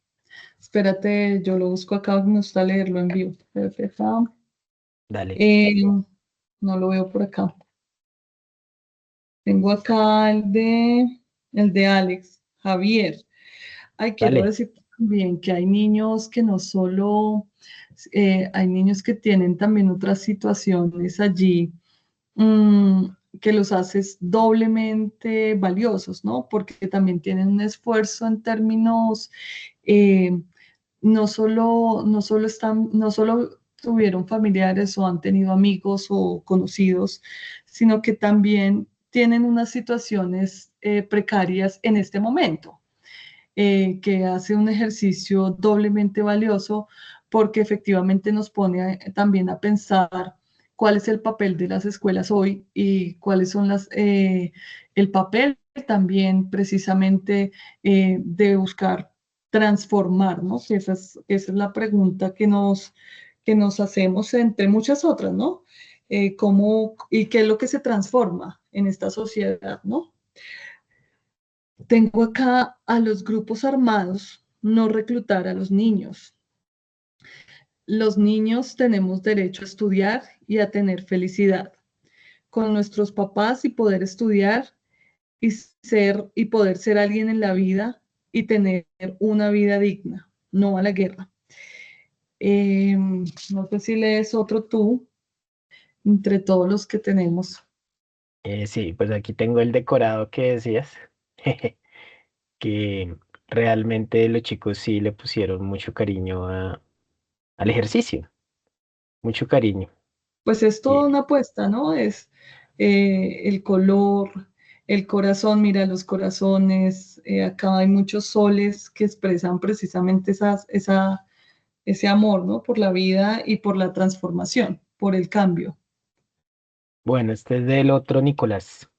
Espérate, yo lo busco acá, me gusta leerlo en vivo. Espérate acá. Dale, Eh, no lo veo por acá. Tengo acá el de Alex, Javier. Ay, quiero dale. decir también que hay niños que no solo, hay niños que tienen también otras situaciones allí mm, que los haces doblemente valiosos, ¿no? Porque también tienen un esfuerzo en términos, eh, no solo tuvieron familiares o han tenido amigos o conocidos, sino que también tienen unas situaciones precarias en este momento, que hace un ejercicio doblemente valioso porque efectivamente nos pone también a pensar cuál es el papel de las escuelas hoy y cuáles son el papel también precisamente de buscar transformar, ¿no? Que esa es la pregunta que nos hacemos entre muchas otras, ¿no? ¿Cómo y qué es lo que se transforma en esta sociedad, ¿no? Tengo acá a los grupos armados, no reclutar a los niños. Los niños tenemos derecho a estudiar y a tener felicidad con nuestros papás y poder estudiar y poder ser alguien en la vida y tener una vida digna, no a la guerra. No sé si lees otro tú, entre todos los que tenemos. Sí, pues aquí tengo el decorado que decías, que realmente los chicos sí le pusieron mucho cariño al ejercicio, mucho cariño. Pues es Y, toda una apuesta, ¿no? Es el color, el corazón, mira los corazones, acá hay muchos soles que expresan precisamente ese amor, ¿no? Por la vida y por la transformación, por el cambio. bueno, este es del otro Nicolás.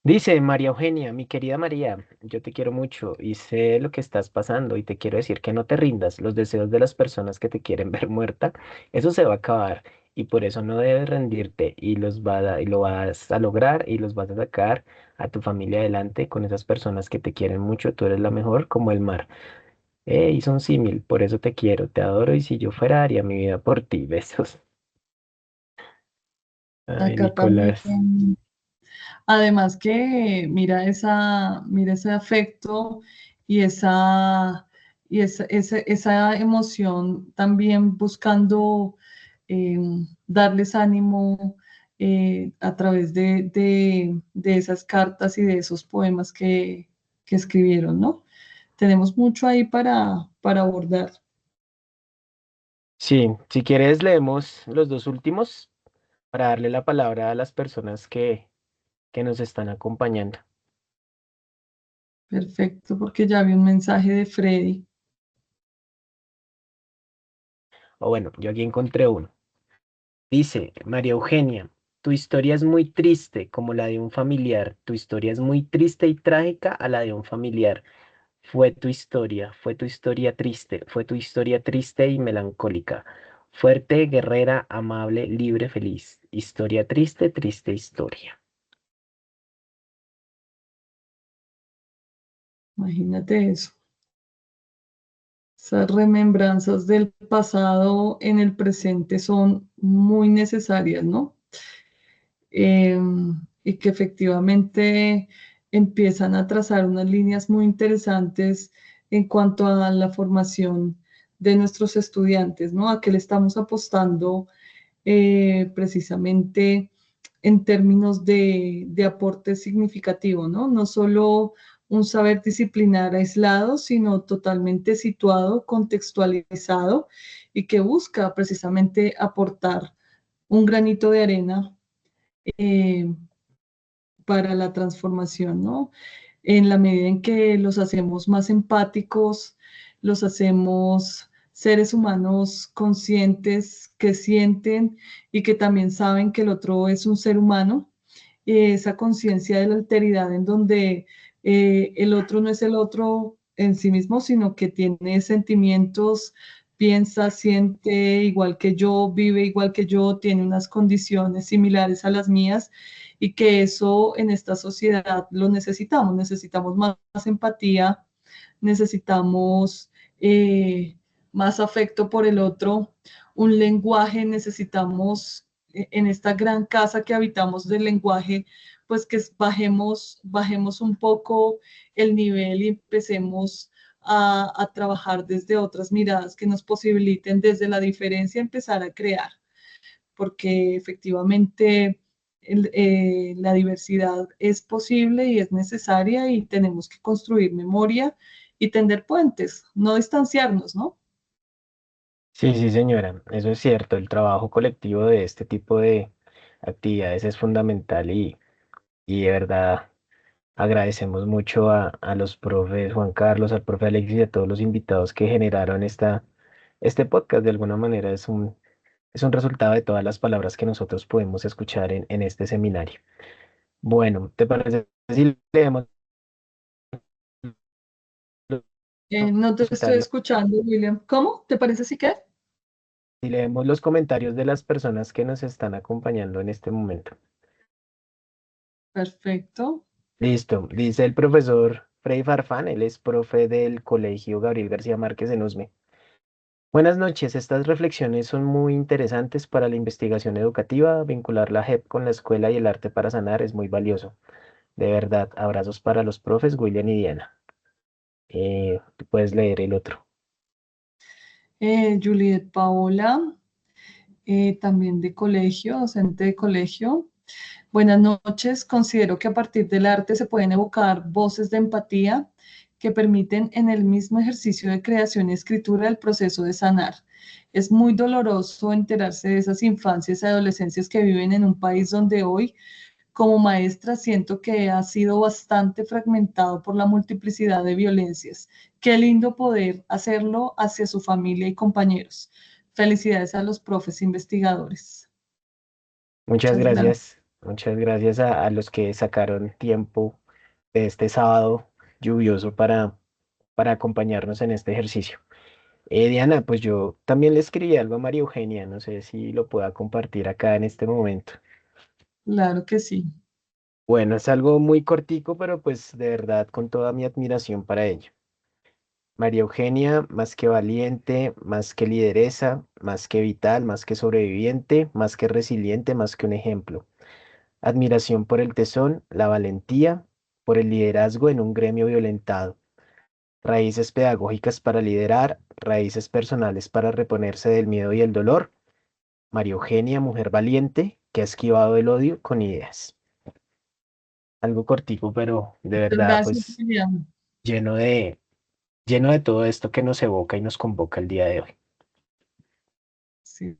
Dice María Eugenia, mi querida María, yo te quiero mucho y sé lo que estás pasando y te quiero decir que no te rindas. Los deseos de las personas que te quieren ver muerta, eso se va a acabar y por eso no debes rendirte y lo vas a lograr y los vas a sacar a tu familia adelante con esas personas que te quieren mucho. Tú eres la mejor como el mar. Y son símil, por eso te quiero, te adoro y si yo fuera haría mi vida por ti. Besos. Ay, Acá también. Nicolás. Además que mira ese afecto y esa emoción también buscando eh, darles ánimo a través de esas cartas y de esos poemas que escribieron, ¿no? Tenemos mucho ahí para abordar. Sí, si quieres leemos los dos últimos. para darle la palabra a las personas que nos están acompañando. Perfecto, porque ya vi un mensaje de Freddy. O bueno, yo aquí encontré uno. Dice, María Eugenia, tu historia es muy triste como la de un familiar. Tu historia es muy triste y trágica a la de un familiar. Fue tu historia triste, fue tu historia triste y melancólica. Fuerte, guerrera, amable, libre, feliz. Historia triste, triste historia. Imagínate eso. Esas remembranzas del pasado en el presente son muy necesarias, ¿no? Eh, y que efectivamente empiezan a trazar unas líneas muy interesantes en cuanto a la formación de nuestros estudiantes, ¿no? A qué le estamos apostando precisamente en términos de aporte significativo, ¿no? No solo un saber disciplinar aislado, sino totalmente situado, contextualizado y que busca precisamente aportar un granito de arena eh, para la transformación, ¿no? En la medida en que los hacemos más empáticos, los hacemos seres humanos conscientes que sienten y que también saben que el otro es un ser humano, esa conciencia de la alteridad en donde el otro no es el otro en sí mismo, sino que tiene sentimientos, piensa, siente igual que yo, vive igual que yo, tiene unas condiciones similares a las mías y que eso en esta sociedad lo necesitamos. Necesitamos más empatía, necesitamos más afecto por el otro, un lenguaje, necesitamos en esta gran casa que habitamos del lenguaje, pues que bajemos un poco el nivel y empecemos a trabajar desde otras miradas que nos posibiliten desde la diferencia empezar a crear porque efectivamente la diversidad es posible y es necesaria y tenemos que construir memoria y tender puentes, no distanciarnos, ¿no? Sí, sí, señora, eso es cierto. El trabajo colectivo de este tipo de actividades es fundamental y de verdad agradecemos mucho a los profes Juan Carlos, al profe Alexis y a todos los invitados que generaron este podcast. De alguna manera es un resultado de todas las palabras que nosotros podemos escuchar en este seminario. Bueno, ¿te parece si leemos No te los estoy comentarios, escuchando, William. ¿Cómo? ¿Te parece si que? si leemos los comentarios de las personas que nos están acompañando en este momento? Perfecto. Listo, dice el profesor Freddy Farfán, él es profe del Colegio Gabriel García Márquez en Usme. Buenas noches, estas reflexiones son muy interesantes para la investigación educativa. Vincular la JEP con la escuela y el arte para sanar es muy valioso. De verdad, abrazos para los profes William y Diana. Tú puedes leer el otro. Juliet Paola, también de colegio, docente de colegio. Buenas noches. Considero que a partir del arte se pueden evocar voces de empatía que permiten en el mismo ejercicio de creación y escritura el proceso de sanar. Es muy doloroso enterarse de esas infancias y adolescencias que viven en un país donde hoy, como maestra, siento que ha sido bastante fragmentado por la multiplicidad de violencias. Qué lindo poder hacerlo hacia su familia y compañeros. Felicidades a los profes investigadores. Muchas gracias. Muchas gracias a los que sacaron tiempo de este sábado lluvioso para acompañarnos en este ejercicio. Diana, pues yo también le escribí algo a María Eugenia, no sé si lo pueda compartir acá en este momento. Claro que sí. Bueno, es algo muy cortico, pero pues de verdad con toda mi admiración para ella. María Eugenia, más que valiente, más que lideresa, más que vital, más que sobreviviente, más que resiliente, más que un ejemplo. Admiración por el tesón, la valentía, por el liderazgo en un gremio violentado. Raíces pedagógicas para liderar, raíces personales para reponerse del miedo y el dolor. María Eugenia, mujer valiente, que ha esquivado el odio con ideas. Algo cortico, pero de Muchas verdad, gracias, pues William. lleno lleno de todo esto que nos evoca y nos convoca el día de hoy. Sí.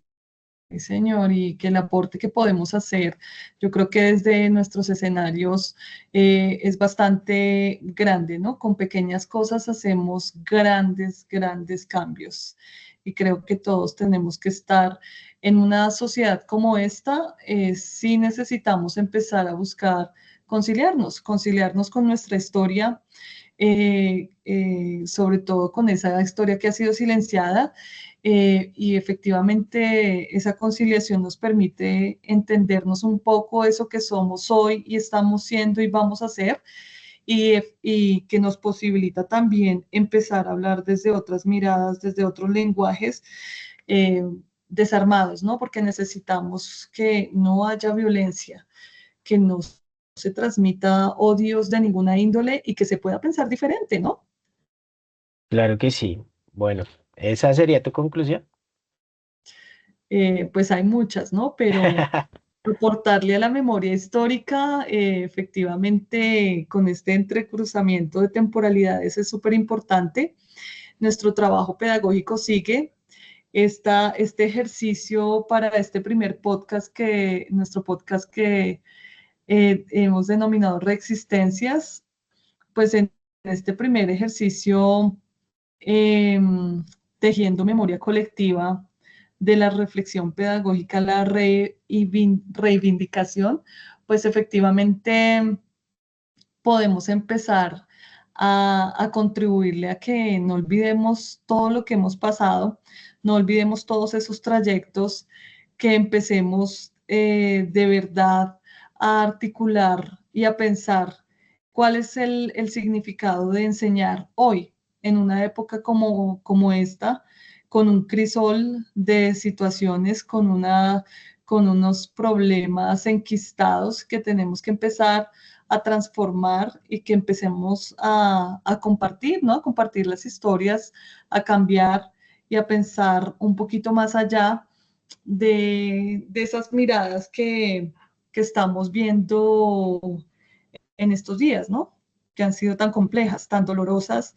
Sí, señor, y que el aporte que podemos hacer, yo creo que desde nuestros escenarios es bastante grande, ¿no? Con pequeñas cosas hacemos grandes, grandes cambios. Y creo que todos tenemos que estar en una sociedad como esta, sí necesitamos empezar a buscar conciliarnos con nuestra historia, sobre todo con esa historia que ha sido silenciada, y efectivamente esa conciliación nos permite entendernos un poco eso que somos hoy y estamos siendo y vamos a ser, y que nos posibilita también empezar a hablar desde otras miradas, desde otros lenguajes, eh, desarmados, ¿no? Porque necesitamos que no haya violencia, que no se transmita odios de ninguna índole y que se pueda pensar diferente, ¿no? Claro que sí. Bueno, esa sería tu conclusión. Pues hay muchas, ¿no? Pero aportarle a la memoria histórica, efectivamente, con este entrecruzamiento de temporalidades es súper importante. Nuestro trabajo pedagógico sigue. Este ejercicio para este primer podcast nuestro podcast que hemos denominado Reexistencias, pues en este primer ejercicio, eh, tejiendo memoria colectiva de la reflexión pedagógica, la reivindicación, pues efectivamente podemos empezar a contribuirle a que no olvidemos todo lo que hemos pasado, no olvidemos todos esos trayectos, que empecemos de verdad a articular y a pensar cuál es el significado de enseñar hoy, en una época como esta, con un crisol de situaciones, con unos problemas enquistados que tenemos que empezar a transformar y que empecemos a compartir, ¿no? A compartir las historias, a cambiar y a pensar un poquito más allá de esas miradas que estamos viendo en estos días, ¿no? Que han sido tan complejas, tan dolorosas,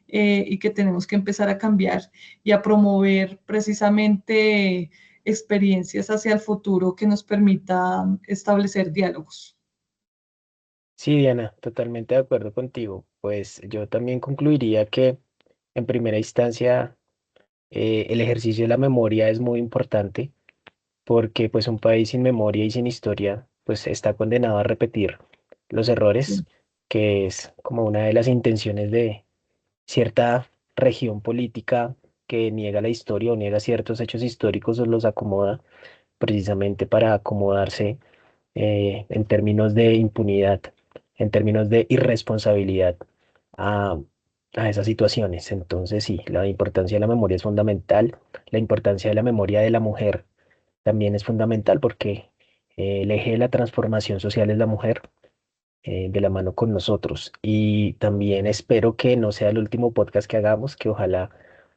y que tenemos que empezar a cambiar y a promover precisamente experiencias hacia el futuro que nos permitan establecer diálogos. Sí, Diana, totalmente de acuerdo contigo. Pues yo también concluiría que en primera instancia el ejercicio de la memoria es muy importante porque pues un país sin memoria y sin historia pues está condenado a repetir los errores, Sí. que es como una de las intenciones de cierta región política que niega la historia o niega ciertos hechos históricos o los acomoda precisamente para acomodarse en términos de impunidad, en términos de irresponsabilidad a, a esas situaciones. Entonces, sí, la importancia de la memoria es fundamental, la importancia de la memoria de la mujer también es fundamental porque el eje de la transformación social es la mujer, de la mano con nosotros. Y también espero que no sea el último podcast que hagamos, que ojalá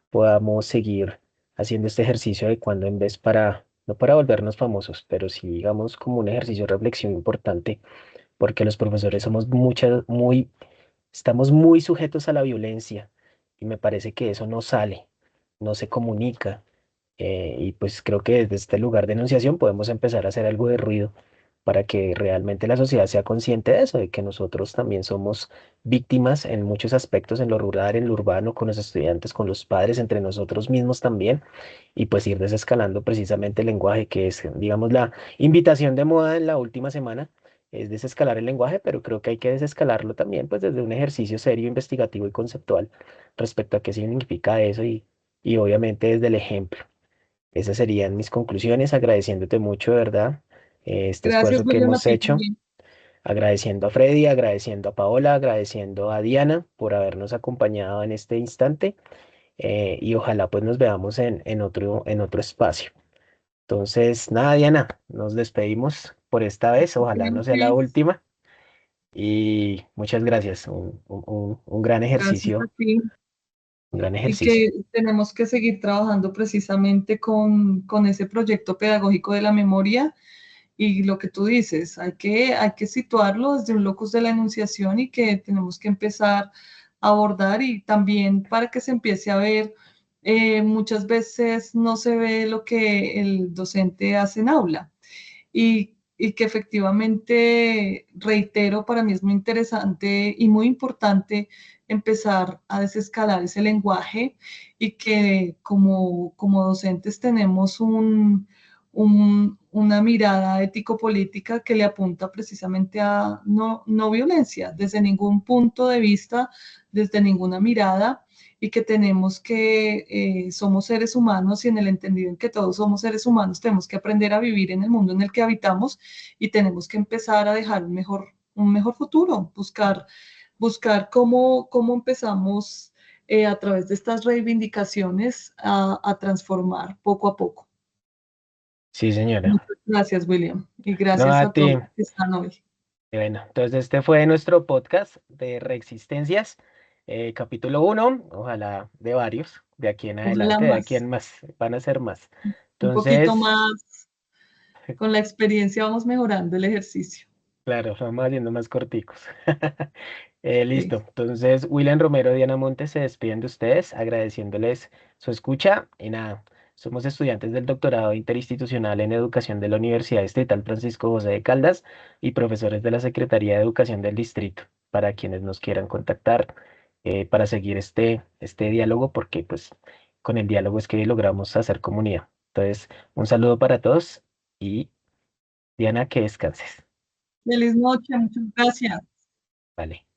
podamos seguir haciendo este ejercicio de cuando en vez para, no para volvernos famosos, pero sí digamos como un ejercicio de reflexión importante, porque los profesores somos estamos muy sujetos a la violencia y me parece que eso no sale, no se comunica. Y pues creo que desde este lugar de enunciación podemos empezar a hacer algo de ruido para que realmente la sociedad sea consciente de eso, de que nosotros también somos víctimas en muchos aspectos, en lo rural, en lo urbano, con los estudiantes, con los padres, entre nosotros mismos también, y pues ir desescalando precisamente el lenguaje, que es, digamos, la invitación de moda en la última semana, es desescalar el lenguaje, pero creo que hay que desescalarlo también, pues desde un ejercicio serio, investigativo y conceptual respecto a qué significa eso y obviamente desde el ejemplo. Esas serían mis conclusiones, agradeciéndote mucho, de verdad, este Gracias, esfuerzo que William, a hemos ti hecho, también. agradeciendo a Freddy, agradeciendo a Paola, agradeciendo a Diana por habernos acompañado en este instante, y ojalá pues nos veamos en otro espacio. Entonces, nada, Diana, nos despedimos por esta vez, ojalá no sea la Excelente. última y muchas gracias, un gran Gracias a ejercicio, ti. un gran Y ejercicio. que tenemos que seguir trabajando precisamente con ese proyecto pedagógico de la memoria y lo que tú dices, hay que situarlo desde un locus de la enunciación y que tenemos que empezar a abordar y también para que se empiece a ver muchas veces no se ve lo que el docente hace en aula y que efectivamente, reitero, para mí es muy interesante y muy importante empezar a desescalar ese lenguaje y que como docentes tenemos una mirada ético-política que le apunta precisamente a no violencia desde ningún punto de vista, desde ninguna mirada y que tenemos que, somos seres humanos y en el entendido en que todos somos seres humanos, tenemos que aprender a vivir en el mundo en el que habitamos y tenemos que empezar a dejar un mejor futuro, buscar cómo empezamos a través de estas reivindicaciones a transformar poco a poco. Sí, señora. Muchas gracias, William, y No, gracias a a ti. todos que están hoy. Bueno, entonces este fue nuestro podcast de Reexistencias, capítulo uno, ojalá de varios, de aquí en Ojalá adelante, de aquí más, en más, van a ser más. un poquito Entonces, más, con la experiencia vamos mejorando el ejercicio. claro, vamos haciendo más corticos. Sí. Listo. Entonces, William Romero, Diana Montes se despiden de ustedes, agradeciéndoles su escucha. Y nada, somos estudiantes del doctorado interinstitucional en educación de la Universidad Distrital Francisco José de Caldas y profesores de la Secretaría de Educación del Distrito, para quienes nos quieran contactar, para seguir este diálogo, porque pues con el diálogo es que logramos hacer comunidad. Entonces, un saludo para todos y Diana, que descanses. Feliz noche, muchas gracias. Vale.